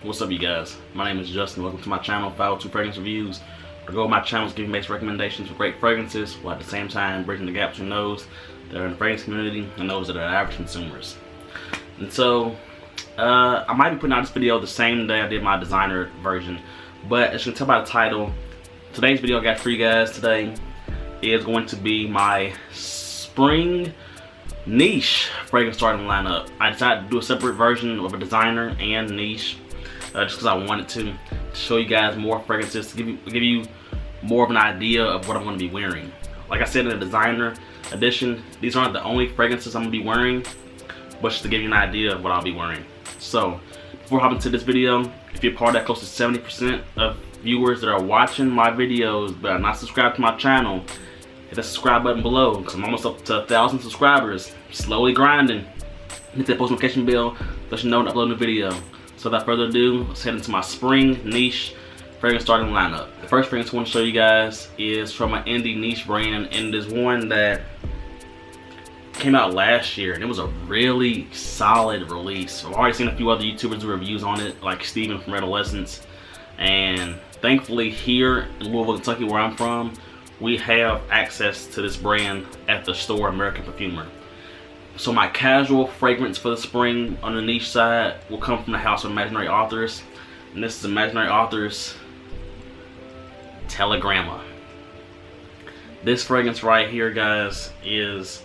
What's up, you guys? My name is Justin. Welcome to my channel, 502 Fragrance Reviews. The goal of my channel is giving basic recommendations for great fragrances, while at the same time bridging the gap between those that are in the fragrance community and those that are average consumers. And so, I might be putting out this video the same day I did my designer version, but as you can tell by the title, today's video I got for you guys today is going to be my spring niche fragrance starting lineup. I decided to do a separate version of a designer and niche just because I wanted to show you guys more fragrances, to give you more of an idea of what I'm going to be wearing. Like I said in the designer edition, these aren't the only fragrances I'm going to be wearing, but just to give you an idea of what I'll be wearing. So before hopping into this video, if you're part of that close to 70% of viewers that are watching my videos but are not subscribed to my channel, hit the subscribe button below because I'm almost up to 1,000 subscribers. Slowly grinding. Hit that post notification bell, let you know when I upload a new video. So without further ado, let's head into my spring niche fragrance starting lineup. The first fragrance I want to show you guys is from an indie niche brand, and it is one that came out last year, and it was a really solid release. I've already seen a few other YouTubers do reviews on it, like Steven from Elysium, and thankfully here in Louisville, Kentucky, where I'm from, we have access to this brand at the store American Perfumery. So my casual fragrance for the spring on the niche side will come from the House of Imaginary Authors, and this is Imaginary Authors Telegramma. This fragrance right here, guys, is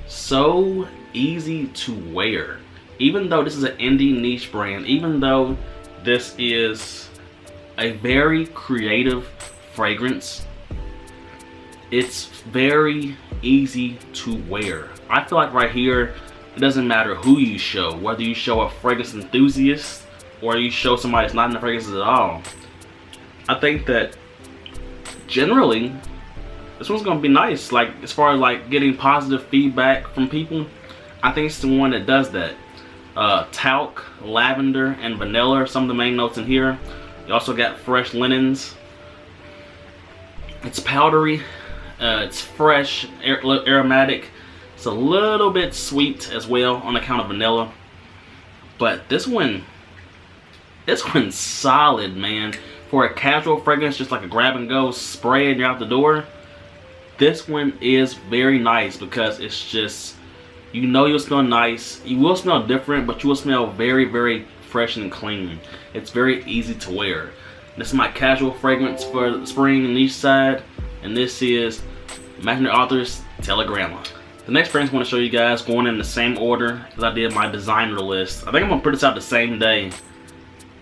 so easy to wear. Even though this is an indie niche brand, even though this is a very creative fragrance, it's very easy to wear. I feel like right here, it doesn't matter who you show, whether you show a fragrance enthusiast or you show somebody that's not into fragrances at all. I think that generally, this one's gonna be nice. Like, as far as like getting positive feedback from people, I think it's the one that does that. Talc, lavender, and vanilla are some of the main notes in here. You also got fresh linens. It's powdery. It's fresh, aromatic. It's a little bit sweet as well on account of vanilla. But this one's solid, man. For a casual fragrance, just like a grab and go spray and you're out the door, this one is very nice because it's just, you know, you'll smell nice. You will smell different, but you will smell very, very fresh and clean. It's very easy to wear. This is my casual fragrance for the spring niche side, and this is Imaginary Authors Telegramma. The next fragrance I want to show you guys, going in the same order as I did my designer list. I think I'm gonna put this out the same day,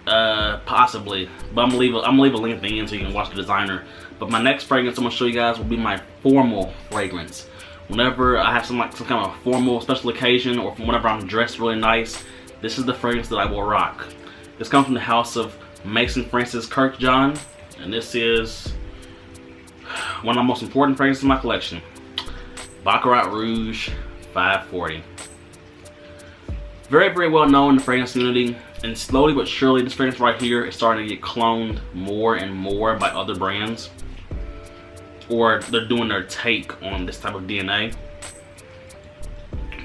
possibly, but I'm gonna leave a link at the end so you can watch the designer. But my next fragrance I'm gonna show you guys will be my formal fragrance. Whenever I have some kind of formal special occasion, or whenever I'm dressed really nice, this is the fragrance that I will rock. This comes from the house of Mason Francis Kirkjohn, and this is one of the most important fragrances in my collection. Baccarat Rouge 540. Very, very well known in the fragrance community, and slowly but surely this fragrance right here is starting to get cloned more and more by other brands, or they're doing their take on this type of DNA.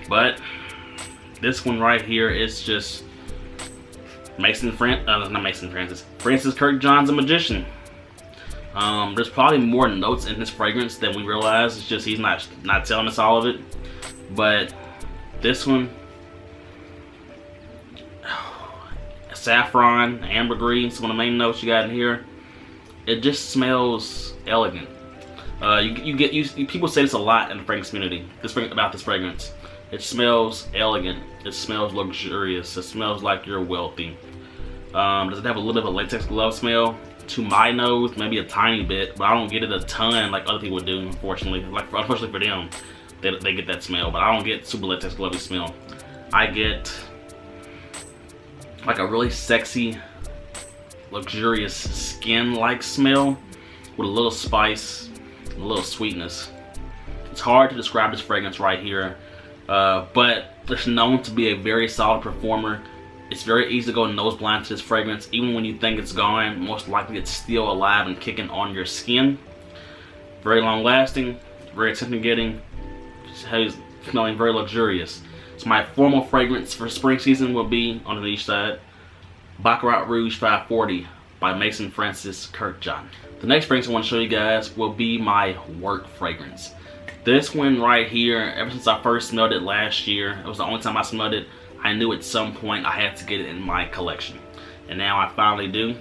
But this one right here is just Francis Kirkjohn's a magician. There's probably more notes in this fragrance than we realize. It's just he's not telling us all of it. But this one, saffron, ambergris, some of the main notes you got in here. It just smells elegant. People say this a lot in the fragrance community. About this fragrance, it smells elegant. It smells luxurious. It smells like you're wealthy. Does it have a little bit of a latex glove smell? To my nose, maybe a tiny bit, but I don't get it a ton like other people do, unfortunately. Unfortunately for them, they get that smell, but I don't get super latex glovey smell. I get like a really sexy, luxurious skin-like smell with a little spice, a little sweetness. It's hard to describe this fragrance right here, but it's known to be a very solid performer. It's very easy to go nose blind to this fragrance. Even when you think it's gone, most likely it's still alive and kicking on your skin. Very long lasting, very attention getting, smelling very luxurious. So my formal fragrance for spring season will be on the niche side, Baccarat Rouge 540 by Mason Francis Kirkjohn. The next fragrance I want to show you guys will be my work fragrance. This one right here, ever since I first smelled it last year, it was the only time I smelled it, I knew at some point I had to get it in my collection. And now I finally do.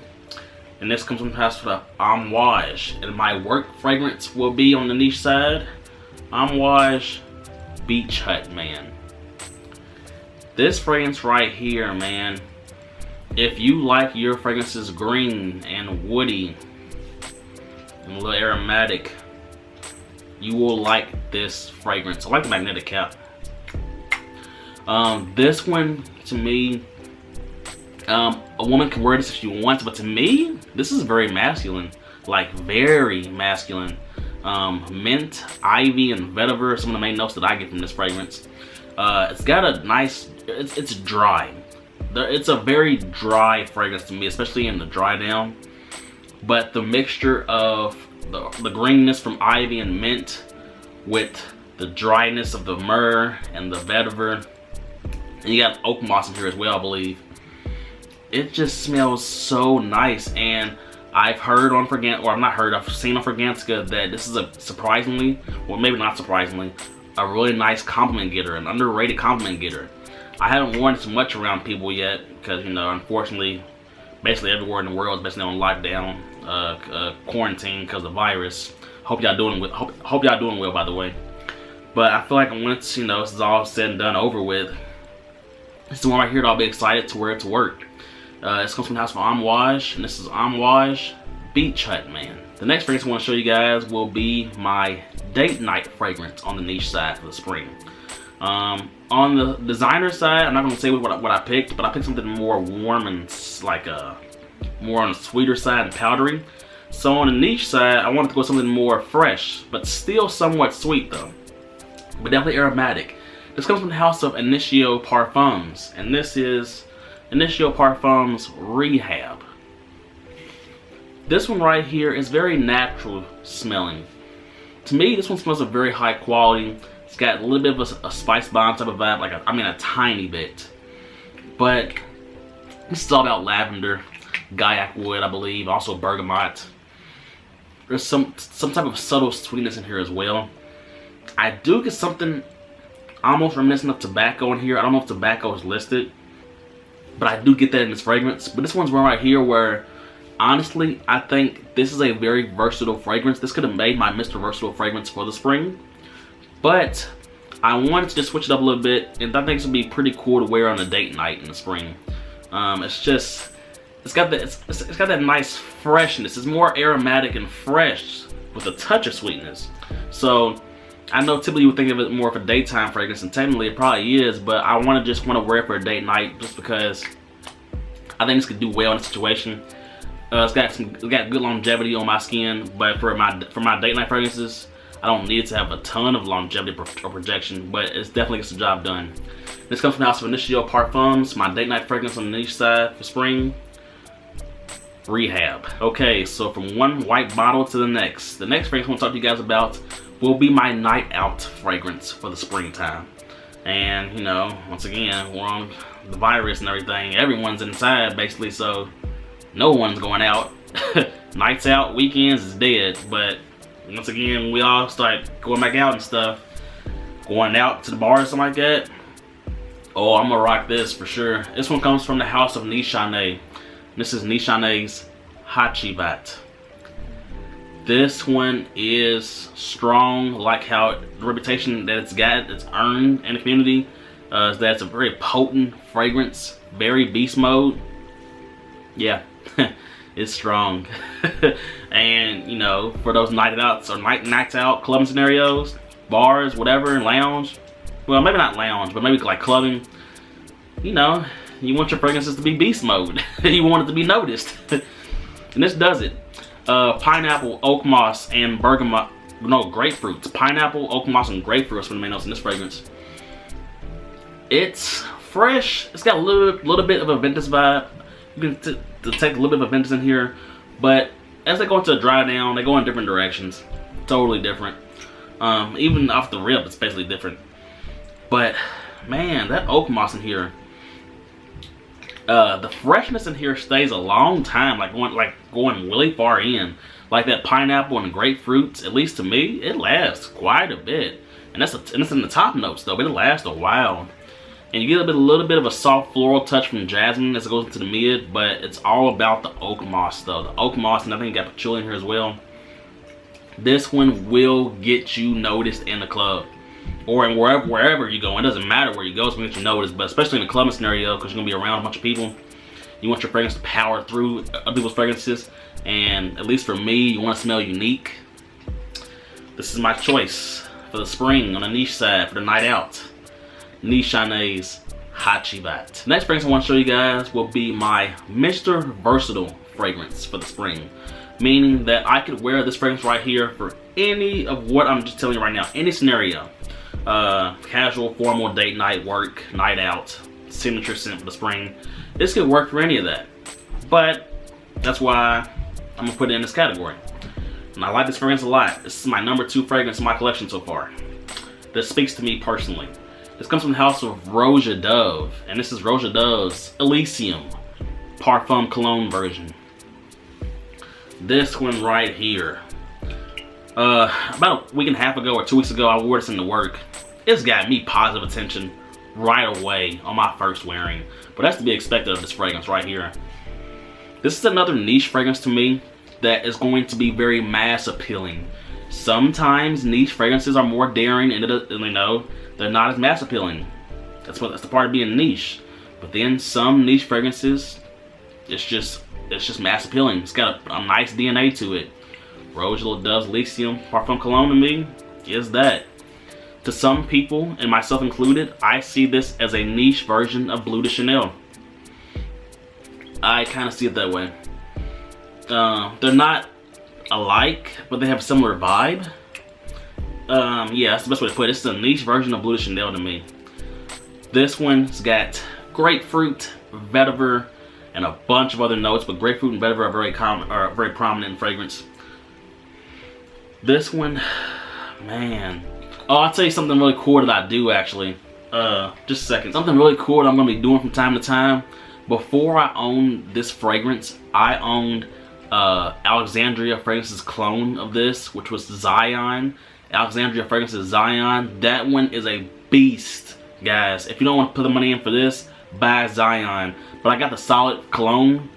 And this comes from the house for the Amouage. And my work fragrance will be on the niche side, Amouage Beach Hut, man. This fragrance right here, man, if you like your fragrances green and woody and a little aromatic, you will like this fragrance. I like the magnetic cap. This one, to me, a woman can wear this if she wants, but to me, this is very masculine. Like, very masculine. Mint, ivy, and vetiver are some of the main notes that I get from this fragrance. It's got a nice, it's dry. It's a very dry fragrance to me, especially in the dry down. But the mixture of the greenness from ivy and mint with the dryness of the myrrh and the vetiver, and you got oak moss in here as well, I believe. It just smells so nice. And I've heard on Fragrane, or I've not heard, I've seen on Fragrantica that this is a surprisingly, well maybe not surprisingly, a really nice compliment getter, an underrated compliment getter. I haven't worn it so much around people yet because, you know, unfortunately, basically everywhere in the world is basically on lockdown, quarantine because of the virus. Hope y'all doing well. Hope y'all doing well, by the way. But I feel like once, you know, this is all said and done over with, this is the one right here that I'll be excited to wear it to work. This comes from the house for Amouage, and this is Amouage Beach Hut, man. The next fragrance I want to show you guys will be my date night fragrance on the niche side for the spring. On the designer side, I'm not going to say what I picked, but I picked something more warm and like more on the sweeter side and powdery. So on the niche side, I wanted to go something more fresh, but still somewhat sweet though, but definitely aromatic. This comes from the house of Initio Parfums, and this is Initio Parfums Rehab. This one right here is very natural smelling. To me, this one smells a very high quality. It's got a little bit of a spice bomb type of vibe, like a tiny bit. But this is all about lavender, gaiac wood, I believe, also bergamot. There's some type of subtle sweetness in here as well. I do get something almost reminiscent of tobacco in here. I don't know if tobacco is listed, but I do get that in this fragrance. But this one's one right here where, honestly, I think this is a very versatile fragrance. This could have made my Mr. Versatile fragrance for the spring. But I wanted to just switch it up a little bit, and I think this would be pretty cool to wear on a date night in the spring. It's got that nice freshness. It's more aromatic and fresh with a touch of sweetness. So I know typically you would think of it more of a daytime fragrance, and technically it probably is, but I want to wear it for a date night just because I think this could do well in the situation. It's got good longevity on my skin, but for my date night fragrances, I don't need it to have a ton of longevity or projection, but it's definitely gets the job done. This comes from the house of Initio Parfums, my date night fragrance on the niche side for spring, Rehab. Okay, so from one white bottle to the next fragrance I want to talk to you guys about will be my night out fragrance for the springtime. And, you know, once again, we're on the virus and everything. Everyone's inside, basically, so no one's going out. Nights out, weekends is dead, but once again, we all start going back out and stuff, going out to the bar or something like that. Oh, I'm gonna rock this for sure. This one comes from the house of Nishane. This is Nishane's Hacivat. This one is strong, like how the reputation that it's earned in the community is that it's a very potent fragrance, very beast mode. Yeah, it's strong. And, you know, for those night outs or nights out clubbing scenarios, bars, whatever, lounge. Well, maybe not lounge, but maybe like clubbing. You know, you want your fragrances to be beast mode. You want it to be noticed. And this does it. Pineapple, oak moss, and bergamot. No, grapefruits. Pineapple, oak moss, and grapefruit are some of the main notes in this fragrance. It's fresh. It's got a little bit of a vintage vibe. You can detect a little bit of a vintage in here, but as they go into a dry down, they go in different directions. Totally different. Even off the rip, it's basically different. But man, that oak moss in here, The freshness in here stays a long time, like going really far in. Like that pineapple and grapefruits, at least to me, it lasts quite a bit. And it's in the top notes though, but it lasts a while. And you get a little bit of a soft floral touch from jasmine as it goes into the mid, but it's all about the oak moss though. The oak moss, and I think you got patchouli in here as well. This one will get you noticed in the club. Or in wherever you go. It doesn't matter where you go, it's going to get you noticed, but especially in the clubbing scenario, because you're going to be around a bunch of people. You want your fragrance to power through other people's fragrances, and at least for me, you want to smell unique. This is my choice for the spring on the niche side, for the night out. Nishane's Hacivat. Next fragrance I want to show you guys will be my Mr. Versatile fragrance for the spring. Meaning that I could wear this fragrance right here for any of what I'm just telling you right now, any scenario. Casual, formal, date night, work, night out, signature scent for the spring. This could work for any of that. But that's why I'm gonna put it in this category. And I like this fragrance a lot. This is my #2 fragrance in my collection so far. This speaks to me personally. This comes from the house of Roja Dove, and this is Roja Dove's Elysium Parfum Cologne version. This one right here. About a week and a half ago or 2 weeks ago, I wore this into work. It's got me positive attention right away on my first wearing. But that's to be expected of this fragrance right here. This is another niche fragrance to me that is going to be very mass appealing. Sometimes niche fragrances are more daring and they're not as mass appealing. That's the part of being niche. But then some niche fragrances, it's just mass appealing. It's got a nice DNA to it. Roja Dove's Elysium Parfum Cologne to me is that. To some people, and myself included, I see this as a niche version of Bleu de Chanel. I kind of see it that way. They're not alike, but they have a similar vibe. Yeah, that's the best way to put it. It's a niche version of Bleu de Chanel to me. This one's got grapefruit, vetiver, and a bunch of other notes, but grapefruit and vetiver are very prominent in fragrance. This one, man. Oh, I'll tell you something really cool that I do actually. Just a second. Something really cool that I'm gonna be doing from time to time. Before I owned this fragrance, I owned Alexandria Fragrance's clone of this, which was Zion. Alexandria Fragrance's Zion. That one is a beast, guys. If you don't want to put the money in for this, buy Zion. But I got the solid clone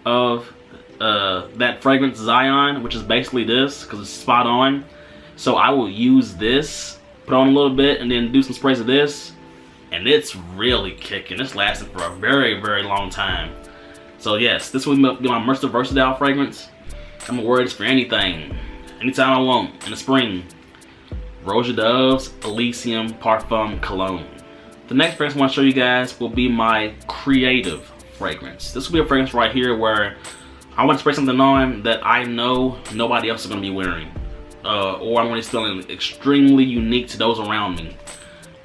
of that fragrance Zion, which is basically this, because it's spot on. So I will use this, put on a little bit, and then do some sprays of this, and it's really kicking. It's lasting for a very, very long time. So yes, this will be my Mr. Versatile fragrance. I'm gonna wear this for anything, anytime I want in the spring. Roja Dove's Elysium Parfum Cologne. The next fragrance I want to show you guys will be my creative fragrance. This will be a fragrance right here where I want to spray something on that I know nobody else is going to be wearing. Or I'm going to be feeling extremely unique to those around me.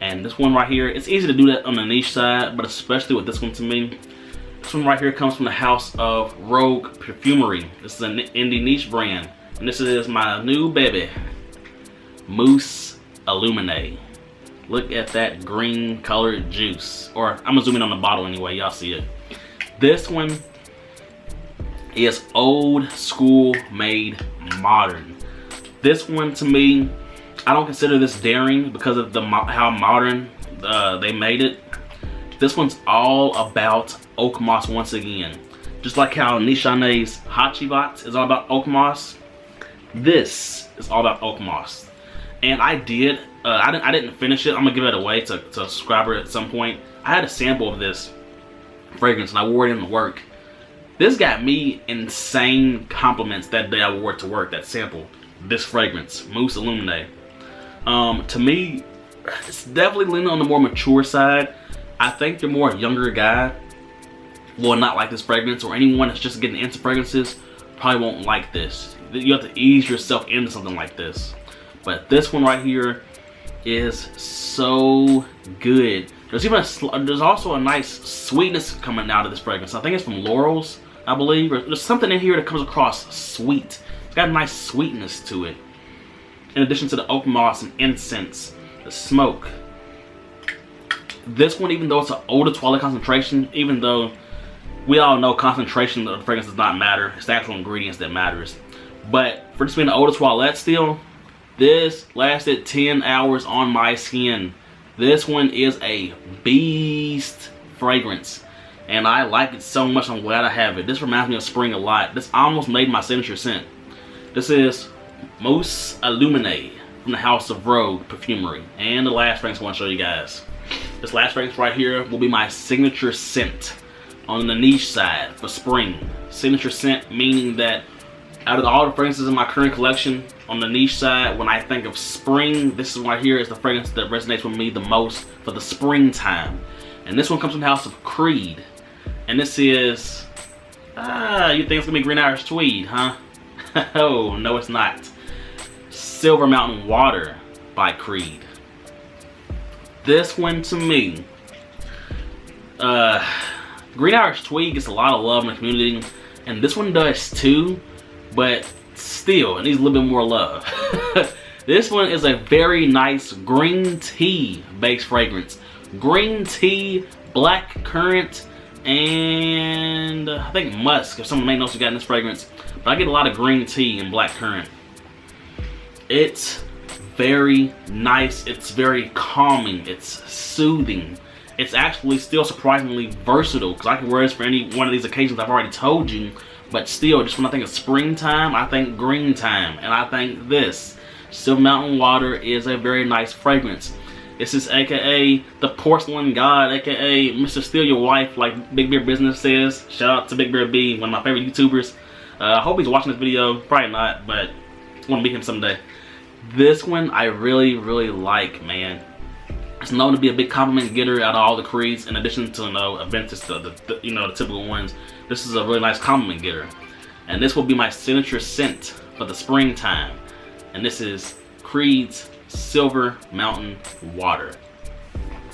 And this one right here, it's easy to do that on the niche side, but especially with this one to me. This one right here comes from the house of Rouge Perfumery. This is an indie niche brand. And this is my new baby, Mousse Illuminee. Look at that green colored juice. Or I'm gonna zoom in on the bottle anyway, y'all see it. This one is old school made modern. This one to me, I don't consider this daring because of how modern they made it. This one's all about oak moss once again. Just like how Nishane's Hacivat is all about oak moss, this is all about oak moss. And I didn't finish it. I'm gonna give it away to a subscriber at some point. I had a sample of this fragrance and I wore it in work. This got me insane compliments that day I wore it to work, that sample. This fragrance, Mousse Illuminee. To me, it's definitely leaning on the more mature side. I think you're more a younger guy will not like this fragrance, or anyone that's just getting into fragrances probably won't like this. You have to ease yourself into something like this. But this one right here is so good. There's also a nice sweetness coming out of this fragrance. I think it's from laurels, I believe. There's something in here that comes across sweet. It's got a nice sweetness to it. In addition to the oak moss and incense, the smoke. This one, even though it's an older twilight concentration, even though we all know concentration of the fragrance does not matter. It's the actual ingredients that matters. But for this being the oldest toilette still, this lasted 10 hours on my skin. This one is a beast fragrance, and I like it so much. I'm glad I have it. This reminds me of spring a lot. This almost made my signature scent. This is Mousse Illuminee from the house of Rouge Perfumery. And the last fragrance I want to show you guys. This last fragrance right here will be my signature scent on the niche side for spring. Signature scent meaning that out of all the fragrances in my current collection, on the niche side, when I think of spring, this is right here is the fragrance that resonates with me the most for the springtime. And this one comes from the house of Creed. And this is, you think it's gonna be Green Irish Tweed, huh? Oh, no it's not. Silver Mountain Water by Creed. This one to me, Green Irish Tweed gets a lot of love in the community, and this one does too, but still, it needs a little bit more love. This one is a very nice green tea based fragrance. Green tea, black currant, and I think musk, if someone may know what you got in this fragrance. But I get a lot of green tea and black currant. It's very nice, it's very calming, it's soothing. It's actually still surprisingly versatile, because I can wear this for any one of these occasions I've already told you. But still, just when I think of springtime, I think green time. And I think this Silver Mountain Water is a very nice fragrance. This is aka the porcelain god, aka Mr. Steal Your Wife, like Big Beard Business says. Shout out to Big Beard B, one of my favorite YouTubers. I hope he's watching this video. Probably not, but I want to meet him someday. This one I really, really like, man. It's known to be a big compliment getter out of all the Creeds, in addition to, you know, Aventus, the typical ones. This is a really nice compliment getter. And this will be my signature scent for the springtime. And this is Creed's Silver Mountain Water.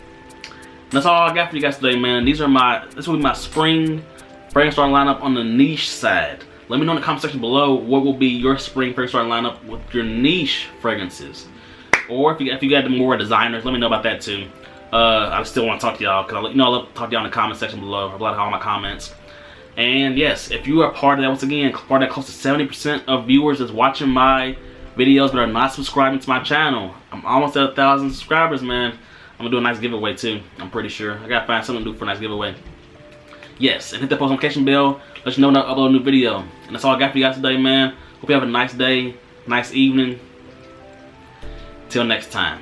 And that's all I got for you guys today, man. This will be my spring fragrance starting lineup on the niche side. Let me know in the comment section below what will be your spring fragrance starting lineup with your niche fragrances. Or if you got the more designers, let me know about that too. I still want to talk to y'all, because I love to talk to y'all in the comment section below. I reply to all my comments. And yes, if you are part of that, once again, part of that close to 70% of viewers that's watching my videos but are not subscribing to my channel. I'm almost at 1,000 subscribers, man. I'm gonna do a nice giveaway too, I'm pretty sure. I gotta find something to do for a nice giveaway. Yes, and hit that post notification bell, let you know when I upload a new video. And that's all I got for you guys today, man. Hope you have a nice day, nice evening. Till next time.